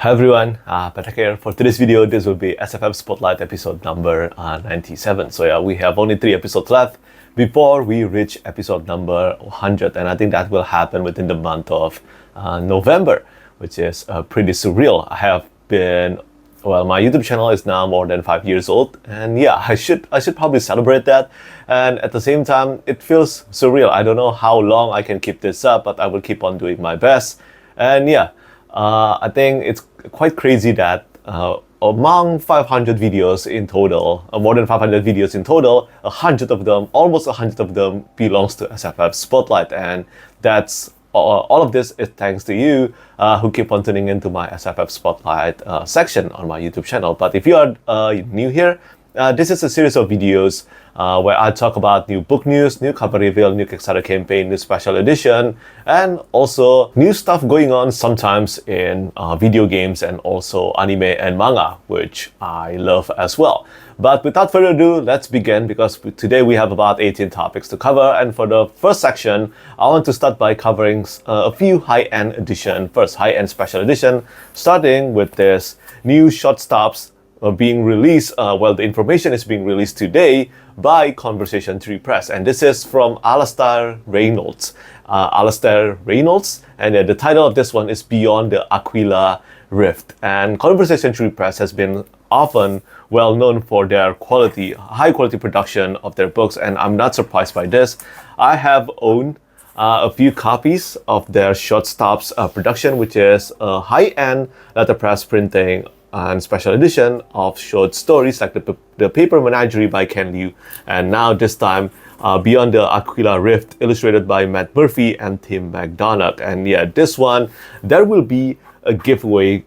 Hi everyone, Patrick here. For today's video, this will be SFF Spotlight episode number 97. So yeah, we have only 3 episodes left before we reach episode number 100, and I think that will happen within the month of November, which is pretty surreal. I have been, well, my YouTube channel is now more than 5 years old, and yeah, I should probably celebrate that. And at the same time, it feels surreal. I don't know how long I can keep this up, but I will keep on doing my best. And yeah, I think it's quite crazy that among 500 videos in total, more than 500 videos in total, 100 of them, almost 100 of them belongs to SFF Spotlight. And that's all of this is thanks to you who keep on tuning into my SFF Spotlight section on my YouTube channel. But if you are new here, this is a series of videos where I talk about new book news, new cover reveal, new Kickstarter campaign, new special edition, and also new stuff going on sometimes in video games and also anime and manga, which I love as well. But without further ado, let's begin, because today we have about 18 topics to cover. And for the first section, I want to start by covering a few high-end edition, first high-end special edition, starting with this new short stops being released, the information is being released today by Conversation Tree Press, and this is from Alastair Reynolds. And the title of this one is Beyond the Aquila Rift. And Conversation Tree Press has been often well known for their high quality production of their books, and I'm not surprised by this. I have owned a few copies of their short stops production, which is a high-end letterpress printing and special edition of short stories like the Paper Menagerie by Ken Liu, and now this time Beyond the Aquila Rift, illustrated by Matt Murphy and Tim Mcdonagh. And yeah, this one, there will be a giveaway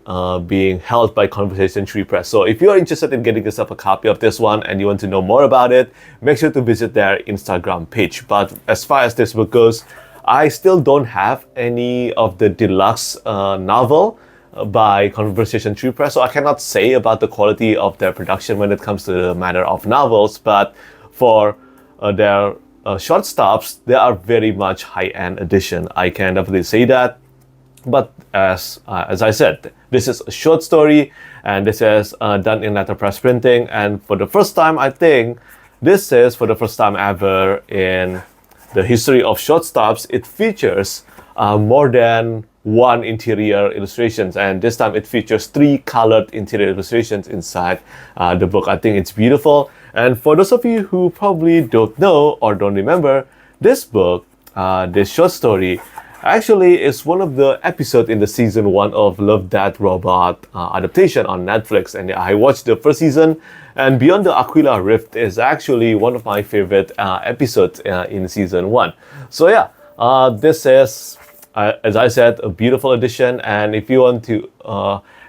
being held by Conversation Tree Press. So if you are interested in getting yourself a copy of this one and you want to know more about it, make sure to visit their Instagram page. But as far as this book goes, I still don't have any of the deluxe novel by Conversation Tree Press, so I cannot say about the quality of their production when it comes to the matter of novels. But for their short stops, they are very much high-end edition. I can definitely say that. But as I said, this is a short story, and this is done in letterpress printing. And for the first time, I think this is for the first time ever in the history of short stops, it features more than one interior illustrations, and this time it features 3 colored interior illustrations inside the book. I think it's beautiful. And for those of you who probably don't know or don't remember, this book, this short story, actually is one of the episodes in the season 1 of Love, Death, Robot adaptation on Netflix. And I watched the first season, and Beyond the Aquila Rift is actually one of my favorite episodes in season 1. So yeah, this is, as I said, a beautiful edition. And if you want to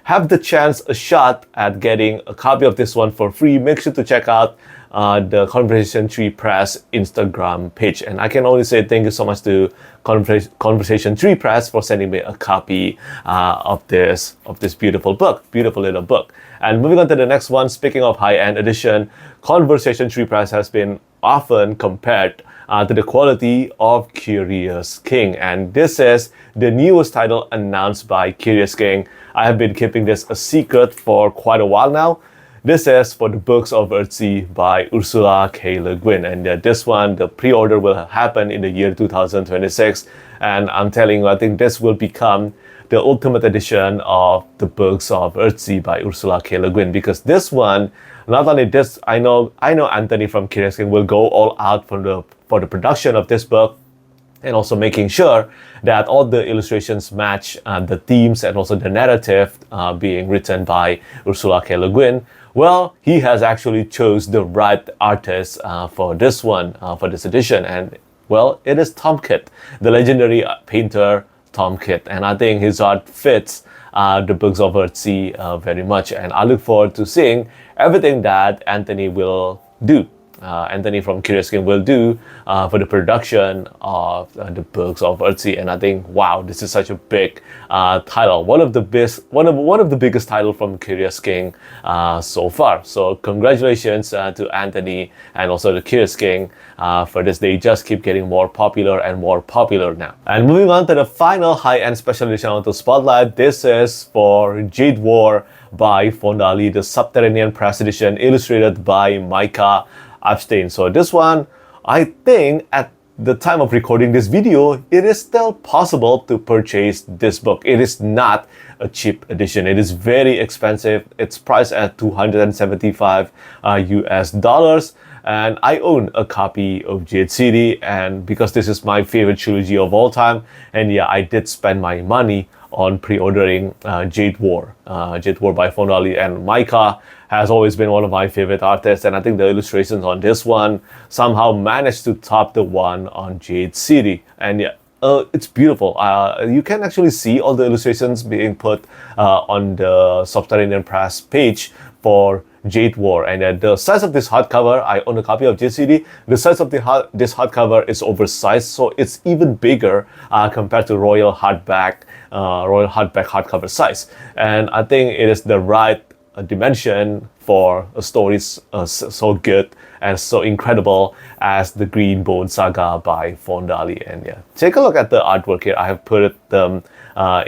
have the chance, a shot at getting a copy of this one for free, make sure to check out the Conversation Tree Press Instagram page. And I can only say thank you so much to Conversation Tree Press for sending me a copy of this beautiful little book. And moving on to the next one, speaking of high-end edition, Conversation Tree Press has been often compared to the quality of Curious King. And this is the newest title announced by Curious King. I have been keeping this a secret for quite a while now. This is for the Books of Earthsea by Ursula, Cahill, Guin. And this one, the pre-order will happen in the year 2026. And I'm telling you, I think this will become the ultimate edition of the Books of Earthsea by Ursula, Cahill, Guin. Because this one, not only this, I know Anthony from Curious King will go all out for the production of this book, and also making sure that all the illustrations match the themes and also the narrative being written by Ursula K. Le Guin. Well, he has actually chose the right artist for this one, for this edition, and well, it is Tom Kitt, the legendary painter Tom Kitt, and I think his art fits the Books of Earthsea very much, and I look forward to seeing everything that Anthony will do Anthony from Curious King will do for the production of the books of Earthsea. And I think, wow, this is such a big title, one of the biggest titles from Curious King so far. So congratulations to Anthony and also the Curious King for this. They just keep getting more popular and more popular now. And moving on to the final high-end special edition on the Spotlight, this is for Jade War by Fonda, the Subterranean Press edition, illustrated by Micah Epstein. So this one, I think at the time of recording this video, it is still possible to purchase this book. It is not a cheap edition. It is very expensive. It's priced at $275 US. And I own a copy of Jade City, and because this is my favorite trilogy of all time, and yeah, I did spend my money on pre-ordering Jade War by Fonda, and Micah has always been one of my favorite artists, and I think the illustrations on this one somehow managed to top the one on Jade City. And yeah, it's beautiful. You can actually see all the illustrations being put on the Subterranean Press page for Jade War. And the size of this hardcover, I own a copy of Jade City. The size of this hardcover is oversized, so it's even bigger compared to Royal hardback hardcover size. And I think it is the right dimension for a story so good and so incredible as the Green Bone Saga by Fonda. And yeah, take a look at the artwork here. I have put them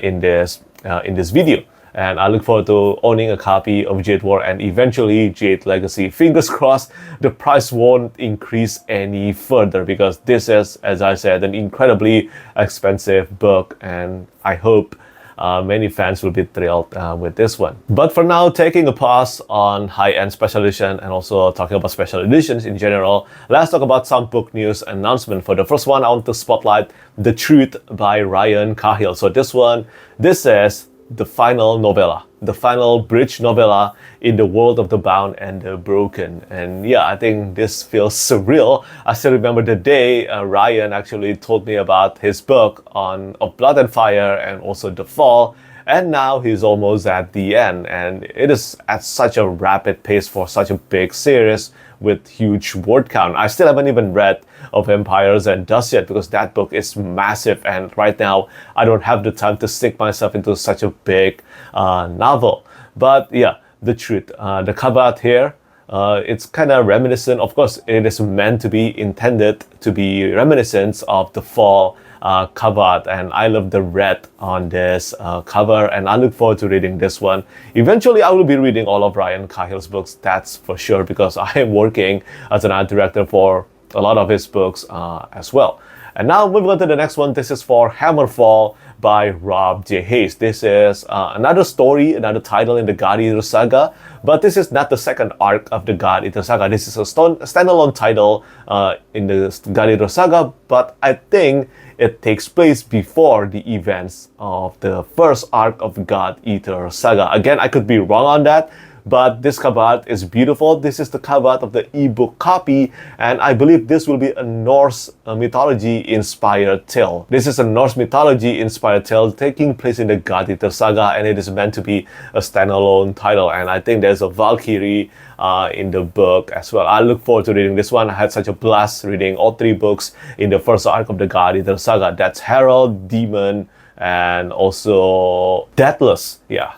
in this video. And I look forward to owning a copy of Jade War and eventually Jade Legacy. Fingers crossed the price won't increase any further, because this is, as I said, an incredibly expensive book, and I hope many fans will be thrilled with this one. But for now, taking a pause on high-end special edition and also talking about special editions in general, let's talk about some book news announcement. For the first one, I want to spotlight The Truth by Ryan Cahill. So this is the final novella, the final bridge novella in the world of the bound and the broken. And yeah, I think this feels surreal. I still remember the day Ryan actually told me about his book of Blood and Fire and also The Fall, and now he's almost at the end, and it is at such a rapid pace for such a big series with huge word count. I still haven't even read of Empires and Dust yet, because that book is massive, and right now I don't have the time to sink myself into such a big novel. But yeah, The Truth, the cover art here, it's kind of reminiscent. Of course, it is meant to be intended to be reminiscent of The Fall cover art, and I love the red on this cover, and I look forward to reading this one. Eventually, I will be reading all of Ryan Cahill's books, that's for sure, because I am working as an art director for a lot of his books as well. And now moving on to the next one, this is for Hammerfall by Rob J. Hayes. This is another story, another title in the God Eater Saga, but this is not the second arc of the God Eater Saga. This is a standalone title in the God Eater Saga, but I think it takes place before the events of the first arc of God Eater Saga. Again, I could be wrong on that, but this cover art is beautiful. This is the cover art of the ebook copy, and I believe this will be a Norse mythology inspired tale. This is a Norse mythology inspired tale taking place in the God Eater Saga, and it is meant to be a standalone title, and I think there's a Valkyrie in the book as well. I look forward to reading this one. I had such a blast reading all three books in the first arc of the God Eater Saga. That's Herald, Demon, and also Deathless. Yeah.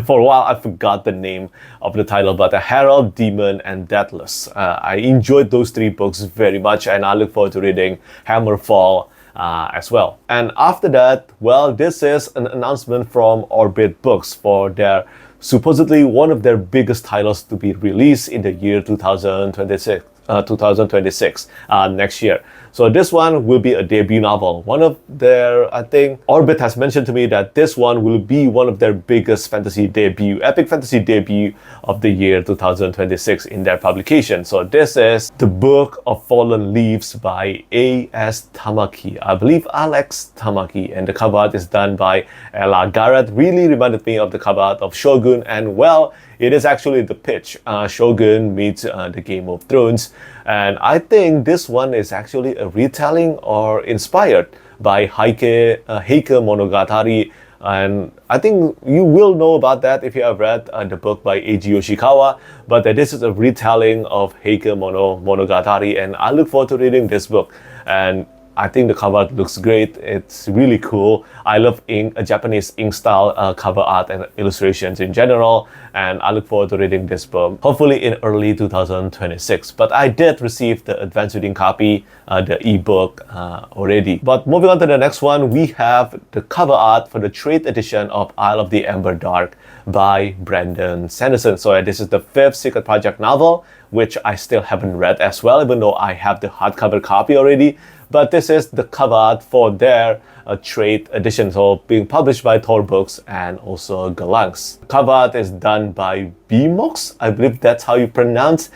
For a while, I forgot the name of the title, but Herald, Demon, and Deathless. I enjoyed those three books very much, and I look forward to reading Hammerfall as well. And after that, well, this is an announcement from Orbit Books for their supposedly one of their biggest titles to be released in the year 2026, next year. So this one will be a debut novel. One of their, I think, Orbit has mentioned to me that this one will be one of their biggest fantasy debut, epic fantasy debut of the year 2026 in their publication. So this is The Book of Fallen Leaves by A.S. Tamaki. I believe Alex Tamaki, and the cover art is done by Ella Garrett. Really reminded me of the cover art of Shogun, and well, it is actually the pitch. Shogun meets the Game of Thrones, and I think this one is actually a retelling or inspired by Heike Monogatari And I think you will know about that if you have read the book by Eiji Yoshikawa. But this is a retelling of Heike Monogatari, and I look forward to reading this book. And I think the cover art looks great. It's really cool. I love Japanese ink style cover art and illustrations in general, and I look forward to reading this book, hopefully in early 2026. But I did receive the advanced reading copy, the ebook already. But moving on to the next one, we have the cover art for the trade edition of Isle of the Emberdark by Brandon Sanderson. So this is the 5th Secret Project novel, which I still haven't read as well, even though I have the hardcover copy already. But this is the cover art for their trade edition, so being published by Tor Books and also Galanx. Cover art is done by Bmox, I believe that's how you pronounce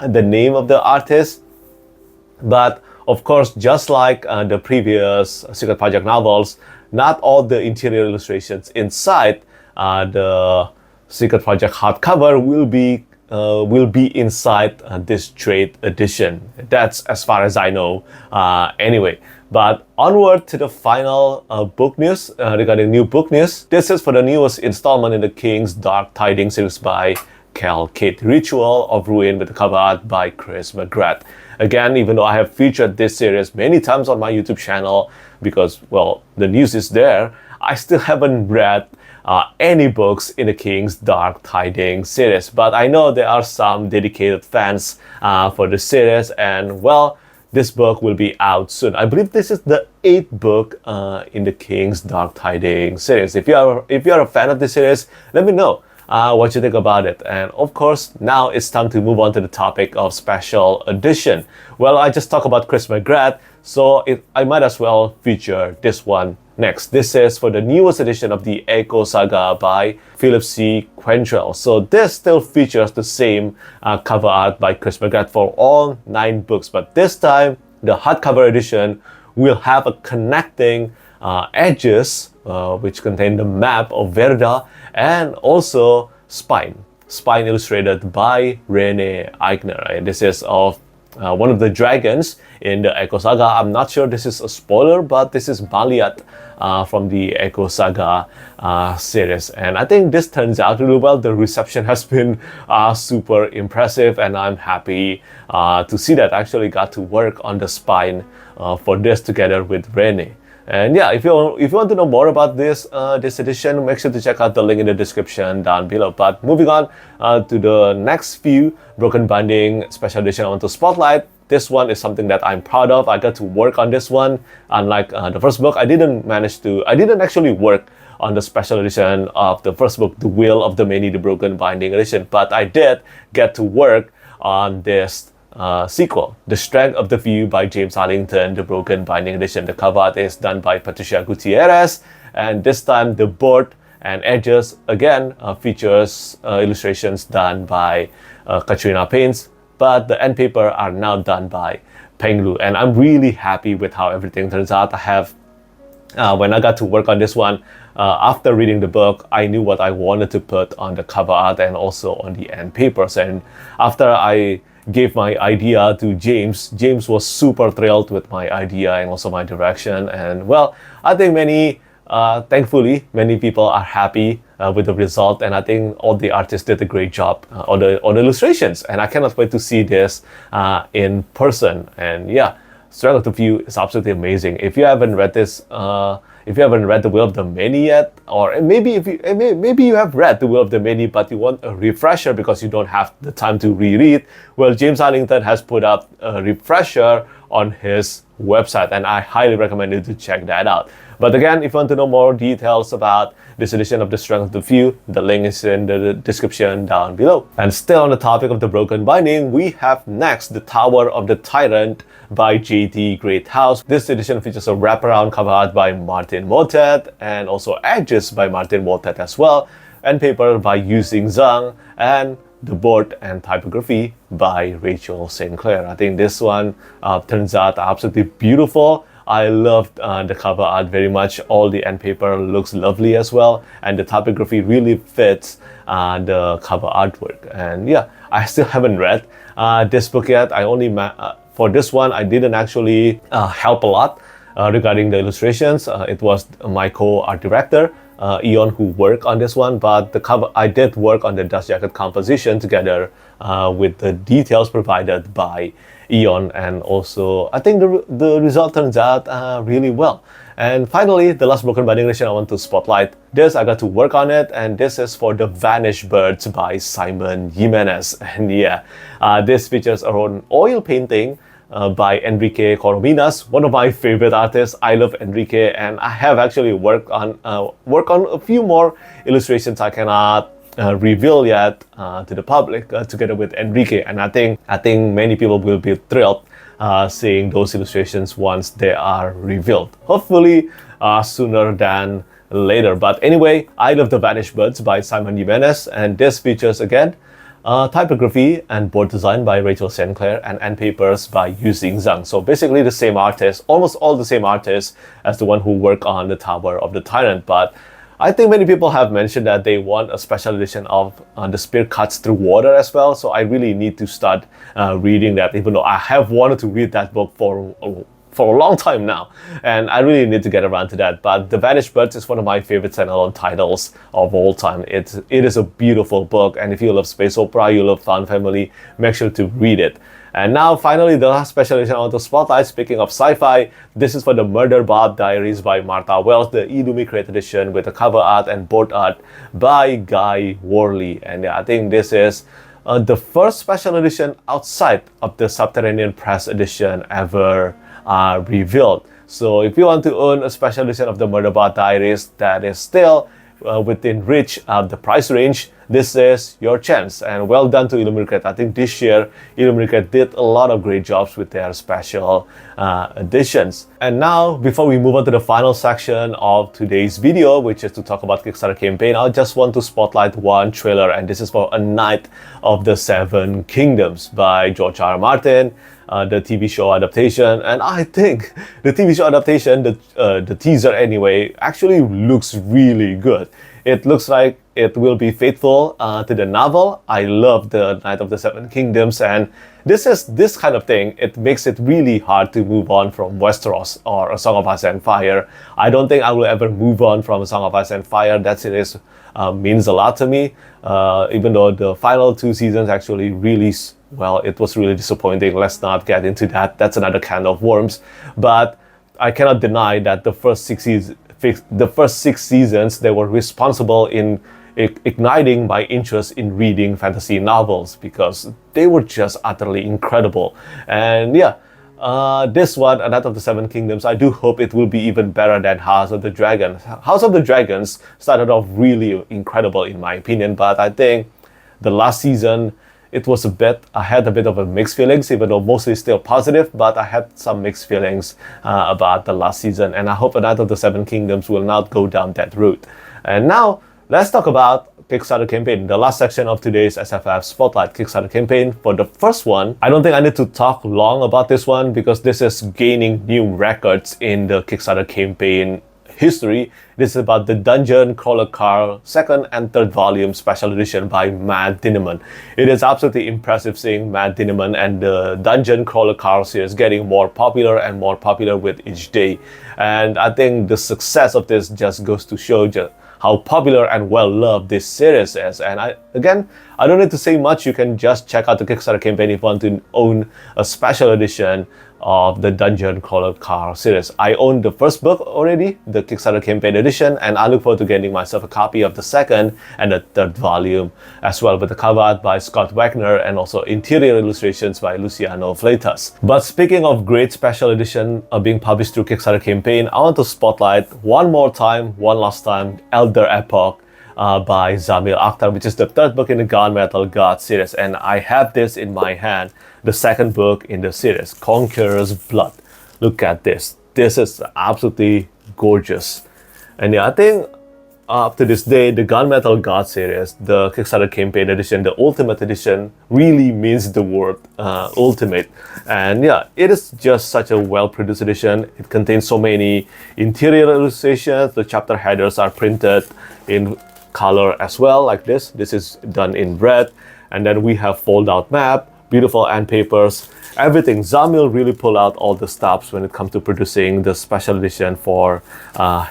the name of the artist. But of course, just like the previous Secret Project novels, not all the interior illustrations inside the Secret Project hardcover will be inside this trade edition. That's as far as I know anyway. But onward to the final book news, regarding new book news. This is for the newest installment in the King's Dark Tidings series by Cahill, Kade, Ritual of Ruin, with the cover art by Chris McGrath. Again, even though I have featured this series many times on my YouTube channel because, well, the news is there, I still haven't read any books in the King's Dark Tidings series. But I know there are some dedicated fans for the series, and well, this book will be out soon. I believe this is the 8th book in the King's Dark Tidings series. If you are a fan of this series, let me know what you think about it. And of course, now it's time to move on to the topic of special edition. Well, I just talked about Chris McGrath, so I might as well feature this one next. This is for the newest edition of the Echo Saga by Philip C. Quaintrell. So this still features the same cover art by Chris McGrath for all 9 books, but this time the hardcover edition will have a connecting edges which contain the map of Verda and also spine illustrated by Rene Eichner. And this is of one of the dragons in the Echo Saga. I'm not sure this is a spoiler, but this is Baliat from the Echo Saga series. And I think this turns out really well. The reception has been super impressive, and I'm happy to see that I actually got to work on the spine for this together with Rene. And yeah, if you want to know more about this edition, make sure to check out the link in the description down below. But moving on to the next few Broken Binding special edition I want to spotlight. This one is something that I'm proud of. I got to work on this one. Unlike the first book, I didn't actually work on the special edition of the first book, The Will of the Many, the Broken Binding edition. But I did get to work on this sequel, The Strength of the Few by James Islington, the Broken Binding edition. The cover art is done by Patricia Gutierrez, and this time the board and edges again features illustrations done by Katrina Paints, but the end paper are now done by Peng Lu, and I'm really happy with how everything turns out. I have when I got to work on this one, after reading the book, I knew what I wanted to put on the cover art and also on the end papers. And after I gave my idea to James was super thrilled with my idea and also my direction. And well, I think thankfully, many people are happy with the result, and I think all the artists did a great job on the illustrations. And I cannot wait to see this in person. And yeah, Strength of the Few is absolutely amazing. If you haven't read this, if you haven't read The Will of the Many yet, or maybe you have read The Will of the Many, but you want a refresher because you don't have the time to reread, well, James Islington has put up a refresher on his website, and I highly recommend you to check that out. But again, if you want to know more details about this edition of The Strength of the Few, the link is in the description down below. And still on the topic of the Broken Binding, we have next The Tower of the Tyrant by J.T. Greathouse. This edition features a wraparound cover art by Martin Motet and also edges by Martin Motet as well, and paper by Yu Xing Zhang, and the board and typography by Rachel St. Clair. I think this one turns out absolutely beautiful. I loved the cover art very much. All the end paper looks lovely as well, and the typography really fits the cover artwork. And yeah, I still haven't read this book yet. I only for this one, I didn't actually help a lot regarding the illustrations. It was my co-art director, Eon who work on this one, but the cover, I did work on the dust jacket composition together with the details provided by Eon, and also I think the result turns out really well. And finally, the last broken binding edition I want to spotlight. This, I got to work on it, and this is for The Vanished Birds by Simon Jimenez. And yeah, this features an oil painting by Enrique Corominas, one of my favorite artists. I love Enrique, and I have actually worked on a few more illustrations I cannot reveal yet to the public together with Enrique. And I think many people will be thrilled seeing those illustrations once they are revealed. Hopefully sooner than later. But anyway, I love The Vanished Birds by Simon Jimenez, and this features again typography and board design by Rachel St. Clair, and end papers by Yu Xing Zhang. So basically the same artist, almost all the same artists as the one who worked on the Tower of the Tyrant. But I think many people have mentioned that they want a special edition of The Spear Cuts Through Water as well. So I really need to start reading that, even though I have wanted to read that book for a long time now, and I really need to get around to that. But The Vanished Birds is one of my favorite standalone titles of all time. It is a beautiful book, and if you love space opera, you love Found Family, make sure to read it. And now finally, the last special edition I want to spotlight, speaking of sci-fi, this is for the Murderbot Diaries by Martha Wells, the Illumicrate edition with the cover art and board art by Guy Worley. And yeah, I think this is the first special edition outside of the Subterranean Press edition ever revealed. So if you want to own a special edition of the Murderbot Diaries that is still within reach of the price range, this is your chance. And well done to Illumicrate. I think this year Illumicrate did a lot of great jobs with their special editions. And now, before we move on to the final section of today's video, which is to talk about Kickstarter campaign, I just want to spotlight one trailer, and this is for A Knight of the Seven Kingdoms by George R. R. Martin, the TV show adaptation. And I think the TV show adaptation, the teaser anyway, actually looks really good. It looks like it will be faithful to the novel. I love the Knight of the Seven Kingdoms, and this kind of thing, it makes it really hard to move on from Westeros or A Song of Ice and Fire. I don't think I will ever move on from A Song of Ice and Fire. That series means a lot to me, even though the final 2 seasons actually really, well, it was really disappointing. Let's not get into that. That's another can of worms. But I cannot deny that the first 6 seasons, they were responsible in igniting my interest in reading fantasy novels, because they were just utterly incredible. And yeah, this one, A Knight of the Seven Kingdoms, I do hope it will be even better than House of the Dragon. House of the Dragons started off really incredible in my opinion, but I think the last season, I had a bit of a mixed feelings, even though mostly still positive, but I had some mixed feelings about the last season, and I hope A Knight of the Seven Kingdoms will not go down that route. And now, let's talk about Kickstarter campaign, the last section of today's SFF Spotlight Kickstarter campaign. For the first one, I don't think I need to talk long about this one, because this is gaining new records in the Kickstarter campaign history. This is about the Dungeon Crawler Car 2nd and 3rd volume special edition by Matt Dinniman. It is absolutely impressive seeing Matt Dinniman and the Dungeon Crawler Car series getting more popular and more popular with each day. And I think the success of this just goes to show just how popular and well loved this series is. And I don't need to say much. You can just check out the Kickstarter campaign if you want to own a special edition of the Dungeon Crawler Car series. I own the first book already, the Kickstarter campaign edition, and I look forward to getting myself a copy of the 2nd and the 3rd volume as well, with the cover art by Scott Wagner and also interior illustrations by Luciano Fleitas. But speaking of great special edition being published through Kickstarter campaign, I want to spotlight one last time, Elder Epoch by Zamil Akhtar, which is the 3rd book in the Gunmetal God series. And I have this in my hand, the 2nd book in the series, Conqueror's Blood. Look at this. This is absolutely gorgeous. And yeah, I think up to this day, the Gunmetal God series, the Kickstarter campaign edition, the Ultimate edition, really means the word ultimate. And yeah, it is just such a well-produced edition. It contains so many interior illustrations. The chapter headers are printed in color as well, like this. This is done in red. And then we have fold-out map, beautiful end papers, everything. Zamil really pulled out all the stops when it comes to producing the special edition for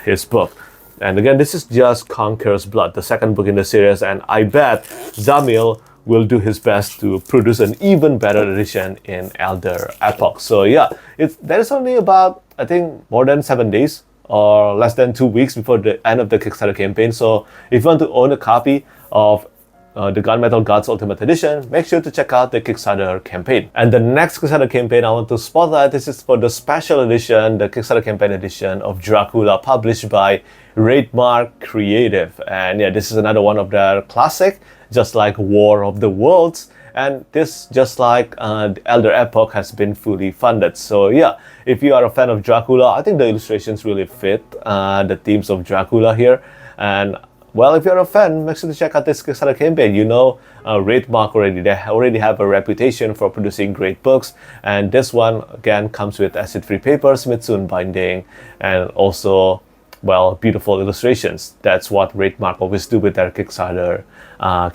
his book. And again, this is just Conqueror's Blood, the second book in the series, and I bet Zamil will do his best to produce an even better edition in Elder Epoch. So yeah, there is only about, I think, more than 7 days or less than 2 weeks before the end of the Kickstarter campaign. So if you want to own a copy of the Gunmetal Gods Ultimate Edition, make sure to check out the Kickstarter campaign. And the next Kickstarter campaign I want to spotlight, this is for the special edition, the Kickstarter campaign edition of Dracula, published by Raidmark Creative. And yeah, this is another one of their classic, just like War of the Worlds. And this, just like the Elder Epoch, has been fully funded. So yeah, if you are a fan of Dracula, I think the illustrations really fit the themes of Dracula here. And well, if you're a fan, make sure to check out this Kickstarter campaign. You know, Raidmark already have a reputation for producing great books, and this one again comes with acid-free papers, Mitsune binding, and also, well, beautiful illustrations. That's what Raidmark always do with their Kickstarter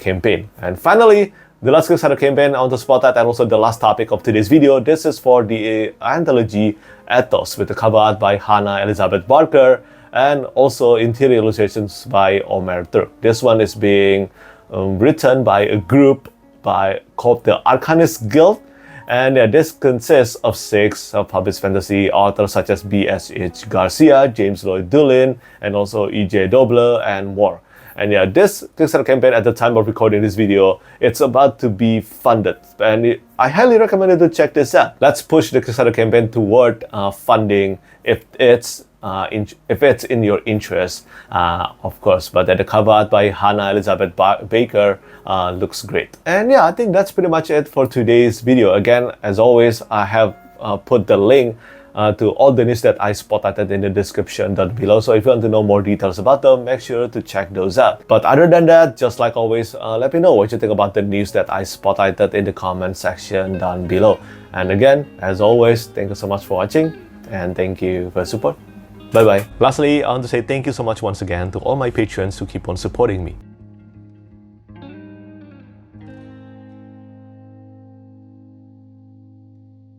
campaign. And finally, the last Kickstarter campaign I want to spotlight, and also the last topic of today's video. This is for the anthology Ethos, with the cover art by Hannah Elizabeth Barker, and also interior illustrations by Omer Turk. This one is being written by a group called the Arcanist Guild, and this consists of 6 published fantasy authors such as B.S.H. Garcia, James Lloyd Doolin, and also E.J. Dobler, and more. And yeah, this Kickstarter campaign, at the time of recording this video, it's about to be funded, and I highly recommend you to check this out. Let's push the Kickstarter campaign toward funding if it's in your interest, of course. But the cover art by Hannah Elizabeth Baker looks great. And yeah, I think that's pretty much it for today's video. Again, as always, I have put the link to all the news that I spotlighted in the description down below. So if you want to know more details about them, make sure to check those out. But other than that, just like always, let me know what you think about the news that I spotlighted in the comment section down below. And again, as always, thank you so much for watching, and thank you for your support. Bye-bye. Lastly, I want to say thank you so much once again to all my patrons who keep on supporting me.